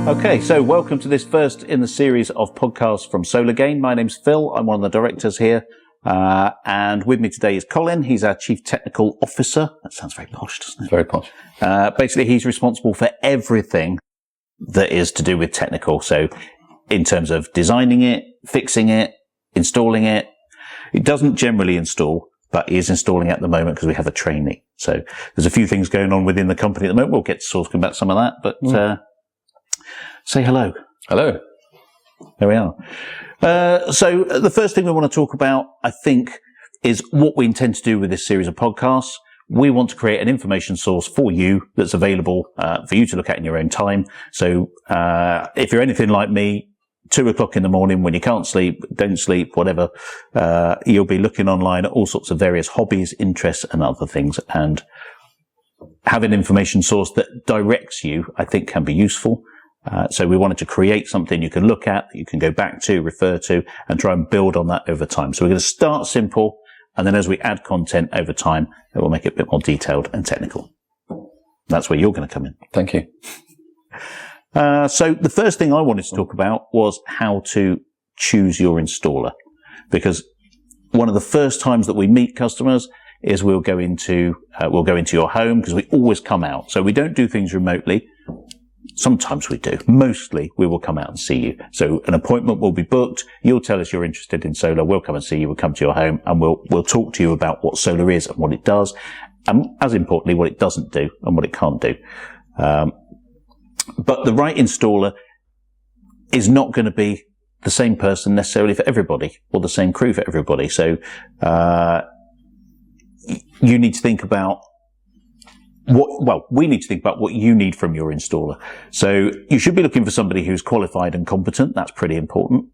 Okay, so welcome to this first in the series of podcasts from SolarGain. My name's Phil. I'm one of the directors here. And with me today is Colin. He's our Chief Technical Officer. That sounds very posh, doesn't it? Very posh. Basically, he's responsible for everything that is to do with technical. So in terms of designing it, fixing it, installing it. It doesn't generally install, but he is installing it at the moment because we have a trainee. So there's a few things going on within the company at the moment. We'll get to talking about some of that, but say hello. Hello. There we are. So the first thing we want to talk about, I think, is what we intend to do with this series of podcasts. We want to create an information source for you that's available for you to look at in your own time. So if you're anything like me, 2 o'clock in the morning when you can't sleep, don't sleep, whatever, you'll be looking online at all sorts of various hobbies, interests and other things. And having an information source that directs you, I think, can be useful. So we wanted to create something you can look at, that you can go back to, refer to, and try and build on that over time. So we're going to start simple, and then as we add content over time, it will make it a bit more detailed and technical. That's where you're going to come in. Thank you. So the first thing I wanted to talk about was how to choose your installer, because one of the first times that we meet customers is we'll go into your home, because we always come out. So we don't do things remotely. Sometimes we do. Mostly we will come out and see you. So an appointment will be booked. You'll tell us you're interested in solar. We'll come and see you. We'll come to your home and we'll talk to you about what solar is and what it does. And as importantly, what it doesn't do and what it can't do. But the right installer is not going to be the same person necessarily for everybody or the same crew for everybody. So, you need to think about we need to think about what you need from your installer. So you should be looking for somebody who's qualified and competent. That's pretty important.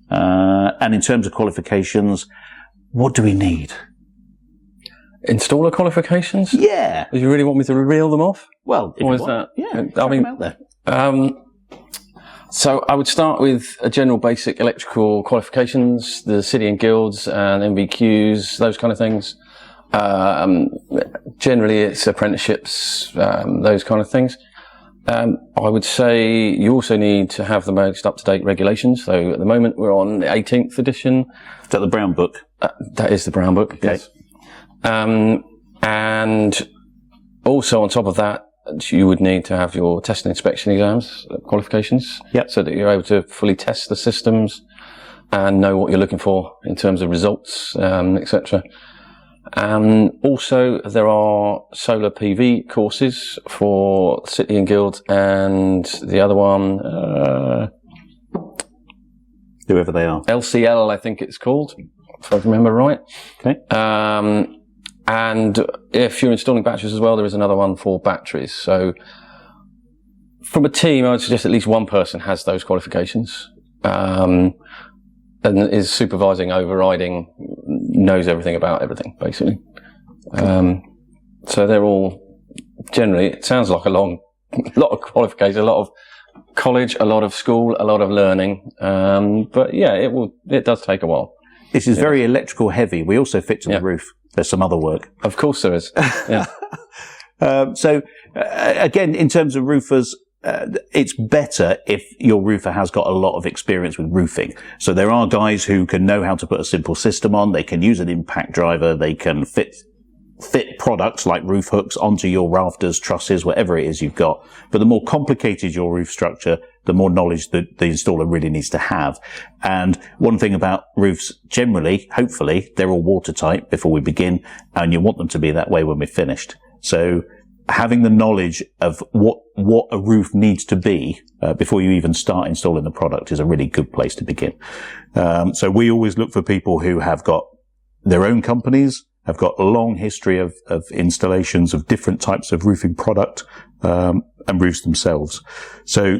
And in terms of qualifications, what do we need? Installer qualifications? Yeah. Do you really want me to reel them off? Well, if or you is want, that? Yeah, I mean, out there. So I would start with a general basic electrical qualifications, the city and guilds and NVQs, those kind of things. Generally it's apprenticeships, those kind of things. I would say you also need to have the most up-to-date regulations. So at the moment we're on the 18th edition. Is that the Brown Book? That is the Brown Book, okay. Yes. And also on top of that, you would need to have your test and inspection exams, qualifications. Yep. So that you're able to fully test the systems and know what you're looking for in terms of results, etc. Also, there are solar PV courses for City and Guild and the other one, whoever they are. LCL, I think it's called, if I remember right. Okay. And if you're installing batteries as well, there is another one for batteries. So from a team, I would suggest at least one person has those qualifications, and is supervising, overriding, knows everything about everything, basically. So they're all, generally, it sounds like a lot of qualifications, a lot of college, a lot of school, a lot of learning. But yeah, it does take a while. This is very electrical heavy. We also fit to the roof. There's some other work. Of course there is. Yeah. So again, in terms of roofers, it's better if your roofer has got a lot of experience with roofing. So there are guys who can know how to put a simple system on. They can use an impact driver. They can fit products like roof hooks onto your rafters, trusses, whatever it is you've got. But the more complicated your roof structure, the more knowledge that the installer really needs to have. And one thing about roofs generally, hopefully, they're all watertight before we begin, and you want them to be that way when we're finished. So having the knowledge of what a roof needs to be before you even start installing the product is a really good place to begin. So we always look for people who have got their own companies, have got a long history of installations of different types of roofing product, and roofs themselves. So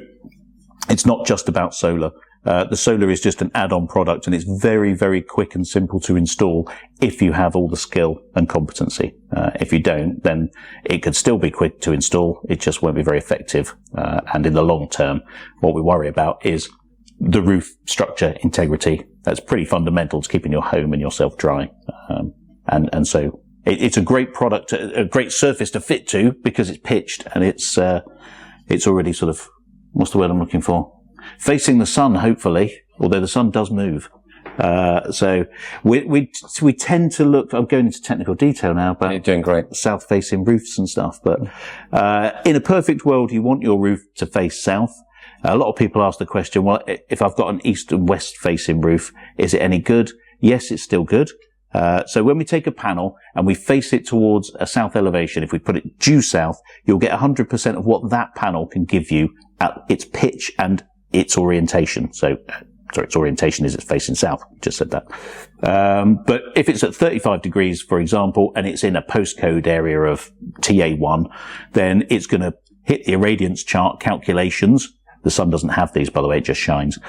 it's not just about solar. The solar is just an add-on product, and it's very, very quick and simple to install if you have all the skill and competency. If you don't, then it could still be quick to install. It just won't be very effective. And in the long term, what we worry about is the roof structure integrity. That's pretty fundamental to keeping your home and yourself dry. And so it's a great product, a great surface to fit to because it's pitched and it's already sort of what's the word I'm looking for? Facing the sun, hopefully, although the sun does move. So we tend to look, I'm going into technical detail now, but you're doing great. South-facing roofs and stuff. But in a perfect world, you want your roof to face south. A lot of people ask the question, well, if I've got an east and west facing roof, is it any good? Yes, it's still good. So when we take a panel and we face it towards a south elevation, if we put it due south, you'll get 100% of what that panel can give you at its pitch and its orientation. So, sorry, its orientation is it's facing south. Just said that. But if it's at 35 degrees, for example, and it's in a postcode area of TA1, then it's going to hit the irradiance chart calculations. The sun doesn't have these, by the way, it just shines.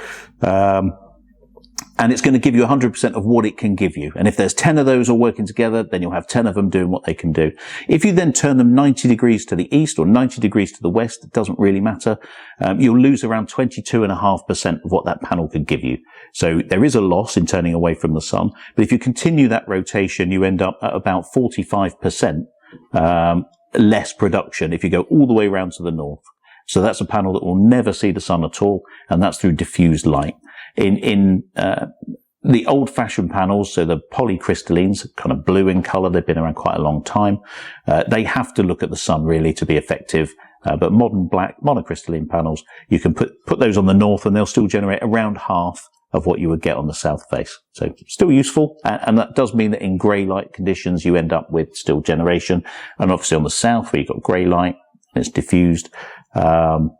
And it's going to give you 100% of what it can give you. And if there's 10 of those all working together, then you'll have 10 of them doing what they can do. If you then turn them 90 degrees to the east or 90 degrees to the west, it doesn't really matter. You'll lose around 22.5% of what that panel could give you. So there is a loss in turning away from the sun. But if you continue that rotation, you end up at about 45% less production if you go all the way around to the north. So that's a panel that will never see the sun at all, and that's through diffused light. In the old-fashioned panels, so the polycrystallines, kind of blue in colour, they've been around quite a long time. They have to look at the sun really to be effective. But modern black monocrystalline panels, you can put those on the north, and they'll still generate around half of what you would get on the south face. So still useful, and that does mean that in grey light conditions, you end up with still generation. And obviously on the south, where you've got grey light, it's diffused. Then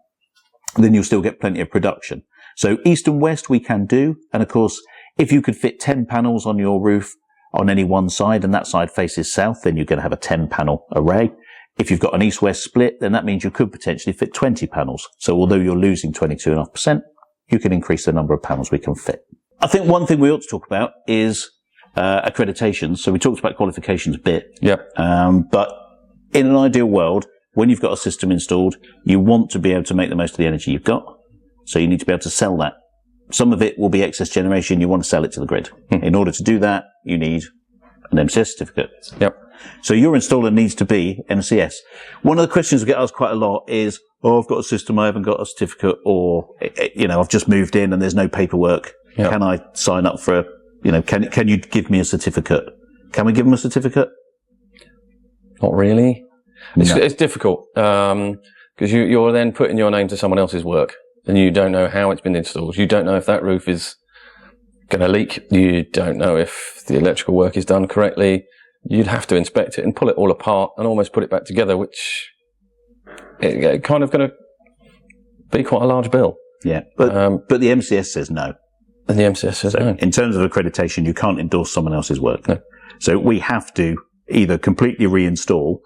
you'll still get plenty of production. So east and west we can do. And of course, if you could fit 10 panels on your roof on any one side and that side faces south, then you're going to have a 10 panel array. If you've got an east-west split, then that means you could potentially fit 20 panels. So although you're losing 22.5%, you can increase the number of panels we can fit. I think one thing we ought to talk about is accreditations. So we talked about qualifications a bit. Yep. But in an ideal world, when you've got a system installed, you want to be able to make the most of the energy you've got. So you need to be able to sell that. Some of it will be excess generation. You want to sell it to the grid. In order to do that, you need an MCS certificate. Yep. So your installer needs to be MCS. One of the questions we get asked quite a lot is, oh, I've got a system, I haven't got a certificate, or, I've just moved in and there's no paperwork. Yep. Can I sign up for can you give me a certificate? Can we give them a certificate? Not really. No. It's difficult, because you're then putting your name to someone else's work, and you don't know how it's been installed. You don't know if that roof is going to leak. You don't know if the electrical work is done correctly. You'd have to inspect it and pull it all apart and almost put it back together, which it kind of going to be quite a large bill. Yeah, but the MCS says no. And the MCS says no. In terms of accreditation, you can't endorse someone else's work. No. So we have to either completely reinstall.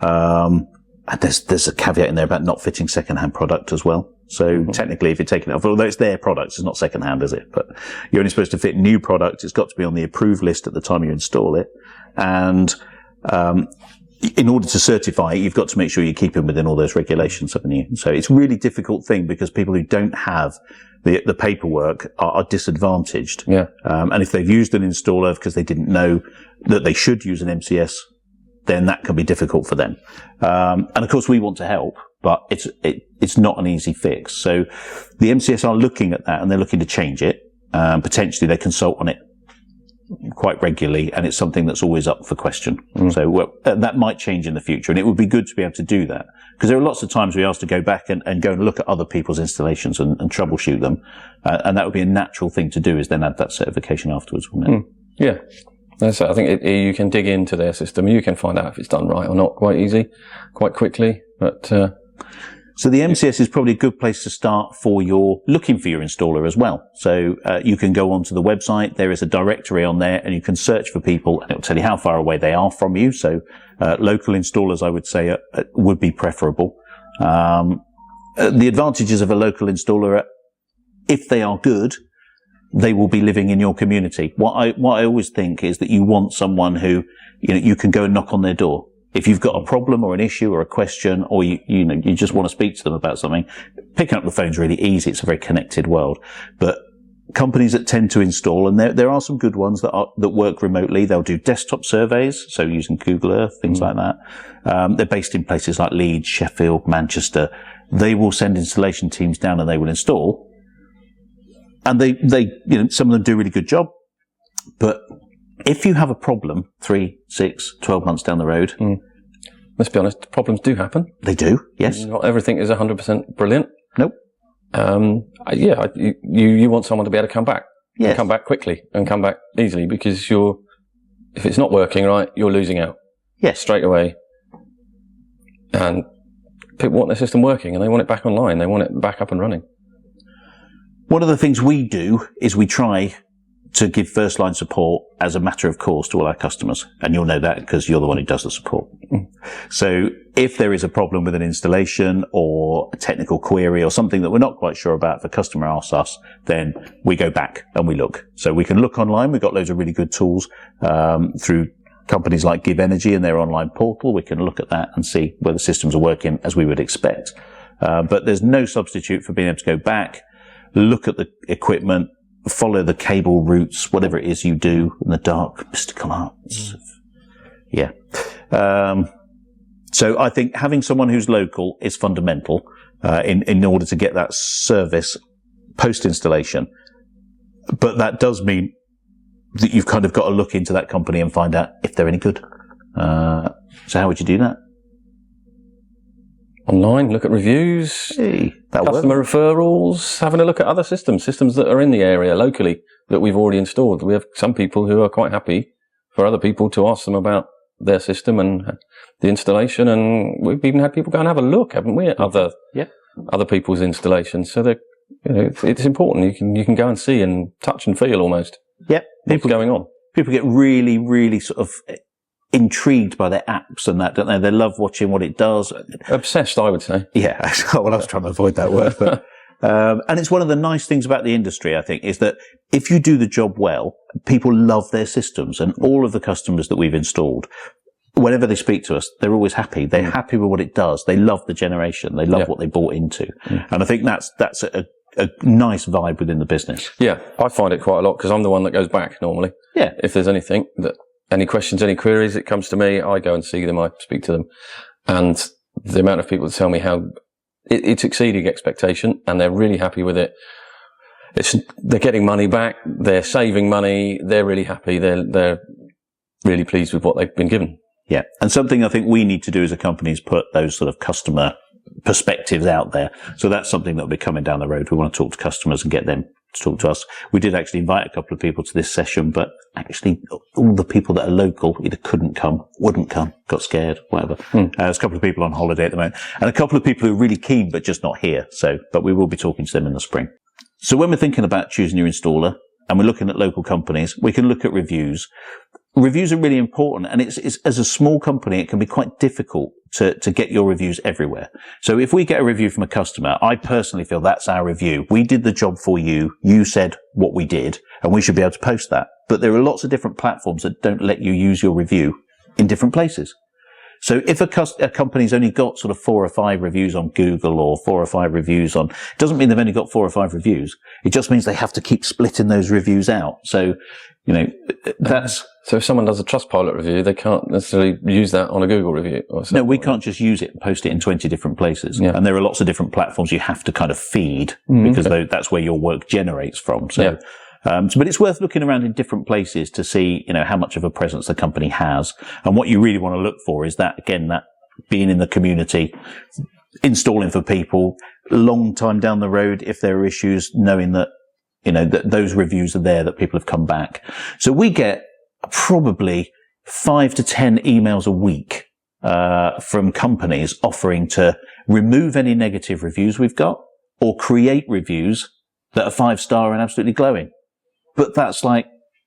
And there's a caveat in there about not fitting second-hand product as well. So technically, if you're taking it off, although it's their product, it's not second-hand, is it? But you're only supposed to fit new product. It's got to be on the approved list at the time you install it. And in order to certify it, you've got to make sure you're keeping within all those regulations, haven't you? So it's a really difficult thing because people who don't have the paperwork are disadvantaged. Yeah. And if they've used an installer because they didn't know that they should use an MCS, then that can be difficult for them. And of course we want to help, but it's not an easy fix. So the MCS are looking at that and they're looking to change it. Potentially they consult on it quite regularly, and it's something that's always up for question. So that might change in the future, and it would be good to be able to do that, because there are lots of times we ask to go back and go and look at other people's installations and troubleshoot them, and that would be a natural thing to do, is then add that certification afterwards, wouldn't it? Yeah. That's it. I think you can dig into their system. You can find out if it's done right or not quite easy, quite quickly. But so the MCS is probably a good place to start for looking for your installer as well. So you can go onto the website. There is a directory on there, and you can search for people, and it will tell you how far away they are from you. So local installers, I would say, would be preferable. The advantages of a local installer, if they are good, they will be living in your community. What I always think is that you want someone who, you can go and knock on their door. If you've got a problem or an issue or a question, or you just want to speak to them about something, picking up the phone's really easy. It's a very connected world. But companies that tend to install, and there are some good ones that work remotely. They'll do desktop surveys, so using Google Earth, things like that. They're based in places like Leeds, Sheffield, Manchester. they will send installation teams down and they will install. And they some of them do a really good job. But if you have a problem 3, 6, 12 months down the road, let's be honest, problems do happen. They do, yes. Not everything is 100% brilliant. Nope. You want someone to be able to come back. Yes. And come back quickly and come back easily, because if it's not working right, you're losing out. Yes. Straight away. And people want their system working and they want it back online. They want it back up and running. One of the things we do is we try to give first line support as a matter of course to all our customers. And you'll know that because you're the one who does the support. So if there is a problem with an installation or a technical query or something that we're not quite sure about, if a customer asks us, then we go back and we look. So we can look online. We've got loads of really good tools through companies like Give Energy and their online portal. We can look at that and see whether systems are working as we would expect. But there's no substitute for being able to go back, look at the equipment, follow the cable routes, whatever it is you do in the dark, mystical arts. Yeah. So I think having someone who's local is fundamental in order to get that service post-installation. But that does mean that you've kind of got to look into that company and find out if they're any good. So how would you do that? Online, look at reviews, customer referrals, having a look at other systems that are in the area locally that we've already installed. We have some people who are quite happy for other people to ask them about their system and the installation, and we've even had people go and have a look, haven't we, at other people's installations. So that it's important. You can go and see and touch and feel almost. Yep, what's going on. People get really, really sort of intrigued by their apps and that, don't they? They love watching what it does. Obsessed, I would say. Yeah, well, I was trying to avoid that word. But, and it's one of the nice things about the industry, I think, is that if you do the job well, people love their systems. And all of the customers that we've installed, whenever they speak to us, they're always happy. They're happy with what it does. They love the generation. They love what they bought into. And I think that's a nice vibe within the business. Yeah, I find it quite a lot because I'm the one that goes back normally. Yeah. If there's anything any questions, any queries, it comes to me. I go and see them. I speak to them. And the amount of people that tell me how it's exceeding expectation and they're really happy with it. They're getting money back. They're saving money. They're really happy. They're really pleased with what they've been given. Yeah. And something I think we need to do as a company is put those sort of customer perspectives out there. So that's something that will be coming down the road. We want to talk to customers and get them to talk to us. We did actually invite a couple of people to this session, but actually all the people that are local either couldn't come, wouldn't come, got scared, whatever. There's a couple of people on holiday at the moment and a couple of people who are really keen but just not here. But we will be talking to them in the spring. So when we're thinking about choosing your installer and we're looking at local companies, we can look at reviews. Reviews are really important, and it's as a small company, it can be quite difficult to get your reviews everywhere. So if we get a review from a customer, I personally feel that's our review. We did the job for you. You said what we did, and we should be able to post that. But there are lots of different platforms that don't let you use your review in different places. So if a company's only got sort of 4 or 5 reviews on Google or 4 or 5 reviews it doesn't mean they've only got 4 or 5 reviews. It just means they have to keep splitting those reviews out. So, that's... So if someone does a Trustpilot review, they can't necessarily use that on a Google review? No, we can't just use it and post it in 20 different places. Yeah. And there are lots of different platforms you have to kind of feed because that's where your work generates from. So, but it's worth looking around in different places to see, how much of a presence the company has. And what you really want to look for is that being in the community, installing for people, long time down the road, if there are issues, knowing that, that those reviews are there, that people have come back. So we get probably 5 to 10 emails a week from companies offering to remove any negative reviews we've got or create reviews that are 5-star and absolutely glowing. But that's like,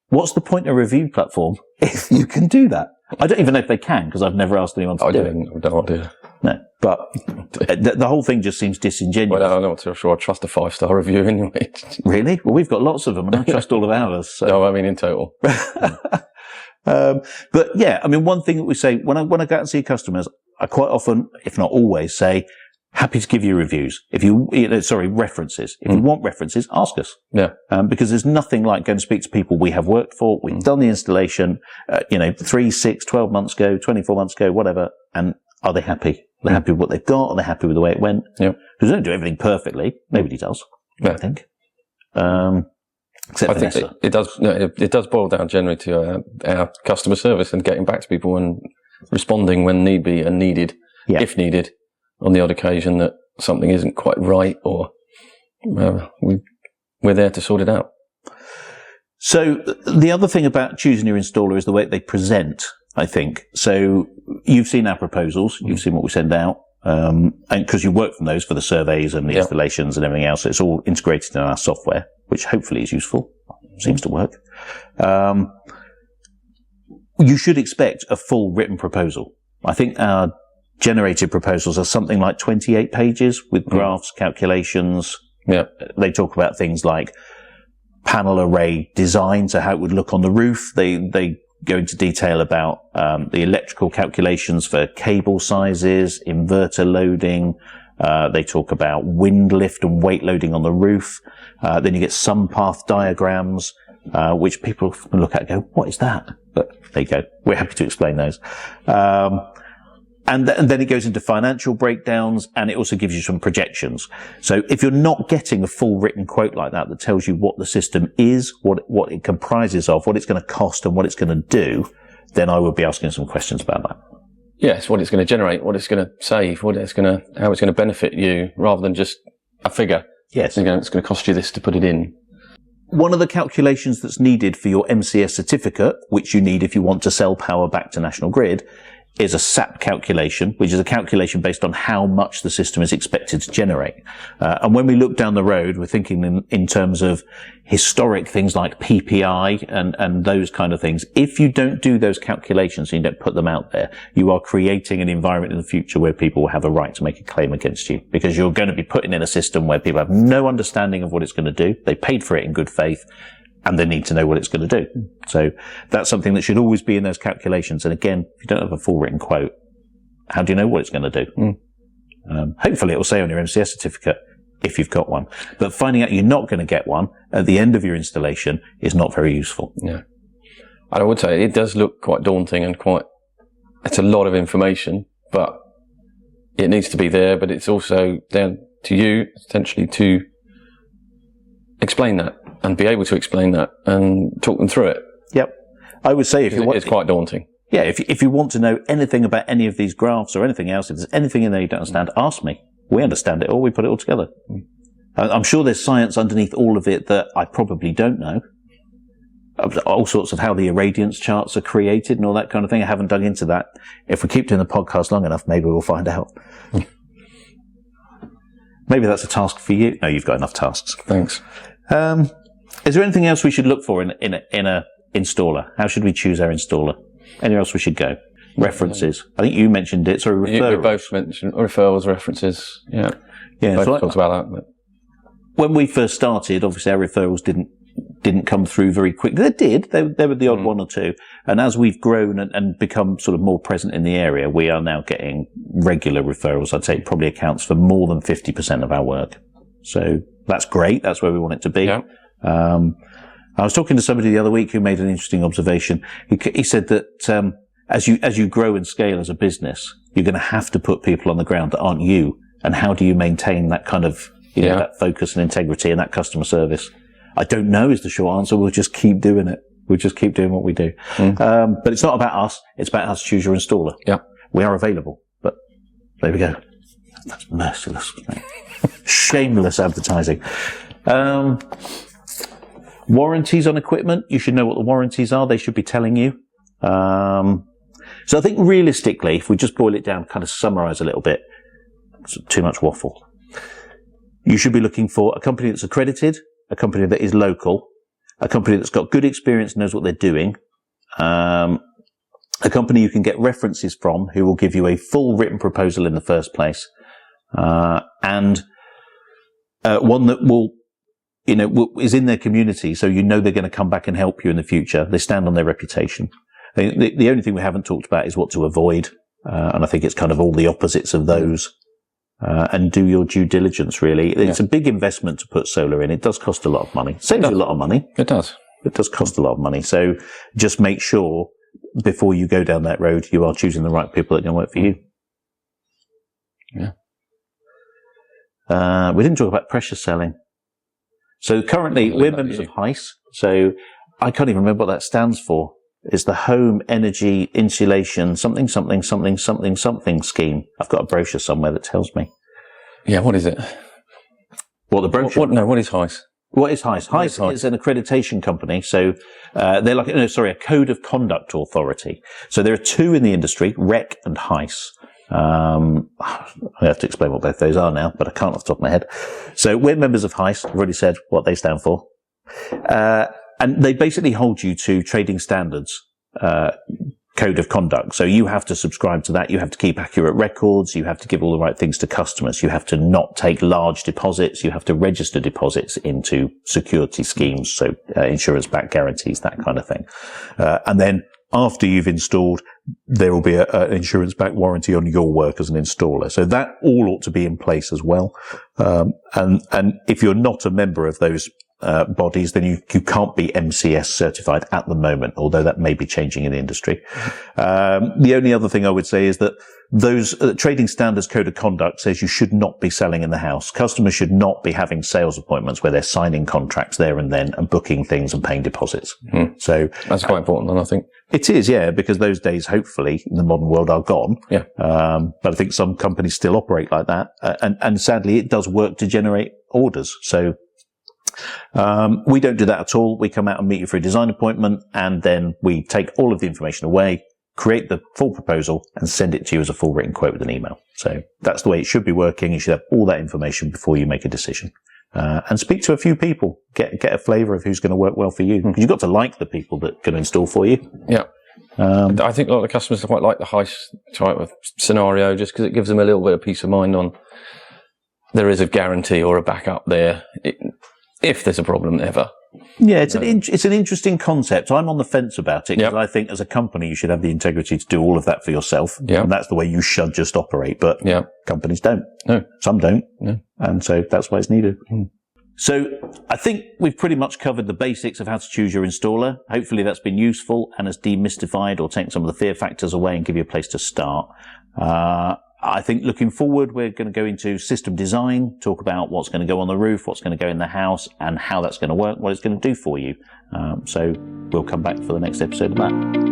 what's the point of a review platform if you can do that? I don't even know if they can because I've never asked anyone to do it. I don't want to do it. No, but the whole thing just seems disingenuous. Well, I'm not too sure I trust a 5-star review anyway. Really? Well, we've got lots of them and I trust all of ours. So. No, I mean in total. But yeah, one thing that we say, when I go out and see customers, I quite often, if not always, say, happy to give you reviews. References. If you want references, ask us. Yeah. Because there's nothing like going to speak to people we have worked for, we've done the installation, 3, 6, 12 months ago, 24 months ago, whatever, and are they happy? They're happy with what they've got, are they happy with the way it went? Yeah. who don't do everything perfectly. Nobody does, I think. Except I think it does. It does boil down generally to our customer service and getting back to people and responding when need be and needed, if needed, on the odd occasion that something isn't quite right, or we're there to sort it out. So the other thing about choosing your installer is the way they present, I think. So you've seen our proposals, you've seen what we send out, and because you work from those for the surveys and the installations and everything else, so it's all integrated in our software, which hopefully is useful. Seems to work. You should expect a full written proposal. I think our generated proposals are something like 28 pages with graphs, calculations. Yeah. They talk about things like panel array design, so how it would look on the roof. They go into detail about the electrical calculations for cable sizes, inverter loading. They talk about wind lift and weight loading on the roof. Then you get some path diagrams, which people can look at and go, what is that? But there you go. We're happy to explain those. And then it goes into financial breakdowns, and it also gives you some projections. So if you're not getting a full written quote like that tells you what the system is, what it comprises of, what it's going to cost and what it's going to do, then I would be asking some questions about that. Yes, what it's going to generate, what it's going to save, how it's going to benefit you, rather than just a figure. Yes. It's going to cost you this to put it in. One of the calculations that's needed for your MCS certificate, which you need if you want to sell power back to National Grid, is a SAP calculation, which is a calculation based on how much the system is expected to generate. And when we look down the road, we're thinking in terms of historic things like PPI and those kind of things. If you don't do those calculations and you don't put them out there, you are creating an environment in the future where people will have a right to make a claim against you, because you're going to be putting in a system where people have no understanding of what it's going to do. They paid for it in good faith, and they need to know what it's going to do. So that's something that should always be in those calculations. And again, if you don't have a full written quote, how do you know what it's going to do? Hopefully it will say on your MCS certificate, if you've got one. But finding out you're not going to get one at the end of your installation is not very useful. Yeah. I would say it does look quite daunting and it's a lot of information, but it needs to be there, but it's also down to you, essentially, to explain that and be able to explain that and talk them through it. Yep. I would say it's quite daunting. Yeah, if you want to know anything about any of these graphs or anything else, if there's anything in there you don't understand, ask me. We understand it all. We put it all together. I'm sure there's science underneath all of it that I probably don't know. All sorts of how the irradiance charts are created and all that kind of thing. I haven't dug into that. If we keep doing the podcast long enough, maybe we'll find out. Maybe that's a task for you. No, you've got enough tasks. Thanks. Is there anything else we should look for in a installer? How should we choose our installer? Anywhere else we should go? References. I think you mentioned it. Sorry, referrals. We both mentioned referrals, references. Yeah. Yeah. Both talked about that. But when we first started, obviously our referrals didn't come through very quick. They did. They were the odd one or two. And as we've grown and become sort of more present in the area, we are now getting regular referrals. I'd say it probably accounts for more than 50% of our work. So that's great. That's where we want it to be. Yeah. I was talking to somebody the other week who made an interesting observation. He said that as you grow and scale as a business, you're going to have to put people on the ground that aren't you. And how do you maintain that kind of that focus and integrity and that customer service? I don't know is the short answer. We'll just keep doing it. We'll just keep doing what we do. But it's not about us. It's about how to choose your installer. Yeah. We are available, but there we go. That's merciless. Shameless advertising. Warranties on equipment. You should know what the warranties are. They should be telling you. So I think realistically, if we just boil it down, kind of summarize a little bit, it's too much waffle. You should be looking for a company that's accredited, a company that is local, a company that's got good experience and knows what they're doing, a company you can get references from who will give you a full written proposal in the first place, and one that will, is in their community, so they're going to come back and help you in the future. They stand on their reputation. The only thing we haven't talked about is what to avoid, and I think it's kind of all the opposites of those. And do your due diligence, really. It's a big investment to put solar in. It does cost a lot of money. Saves you a lot of money. It does. It does cost a lot of money. So just make sure before you go down that road, you are choosing the right people that are going to work for you. We didn't talk about pressure selling. So currently we're members of HICE. So I can't even remember what that stands for. It's the Home Energy Insulation something scheme. I've got a brochure somewhere that tells me. Yeah, what is it? What the brochure? What is HICE? What is HICE? HICE is an accreditation company. So they're like, a code of conduct authority. So there are two in the industry, REC and HICE. I have to explain what both those are now, but I can't off the top of my head. So we're members of HICE. I've already said what they stand for. And they basically hold you to trading standards, code of conduct. So you have to subscribe to that. You have to keep accurate records. You have to give all the right things to customers. You have to not take large deposits. You have to register deposits into security schemes. So insurance-backed guarantees, that kind of thing. And then after you've installed, there will be an insurance-backed warranty on your work as an installer. So that all ought to be in place as well. And if you're not a member of those bodies, then you can't be MCS certified at the moment, although that may be changing in the industry. The only other thing I would say is that those trading standards code of conduct says you should not be selling in the house. Customers should not be having sales appointments where they're signing contracts there and then and booking things and paying deposits. So that's quite important, then, I think. It is, yeah, because those days, hopefully, in the modern world are gone. Yeah. But I think some companies still operate like that. And sadly, it does work to generate orders. So we don't do that at all. We come out and meet you for a design appointment, and then we take all of the information away, create the full proposal, and send it to you as a full written quote with an email. So that's the way it should be working. You should have all that information before you make a decision. And speak to a few people, get a flavour of who's going to work well for you. Because you've got to like the people that can install for you. Yeah. I think a lot of the customers quite like the HICE type of scenario, just because it gives them a little bit of peace of mind on there is a guarantee or a backup there if there's a problem ever. Yeah, it's an interesting concept. I'm on the fence about it because I think as a company you should have the integrity to do all of that for yourself. And that's the way you should just operate. But companies don't. No. Some don't. No. And so that's why it's needed. So I think we've pretty much covered the basics of how to choose your installer. Hopefully that's been useful and has demystified or taken some of the fear factors away and give you a place to start. I think looking forward, we're going to go into system design, talk about what's going to go on the roof, what's going to go in the house, and how that's going to work, what it's going to do for you. So we'll come back for the next episode of that.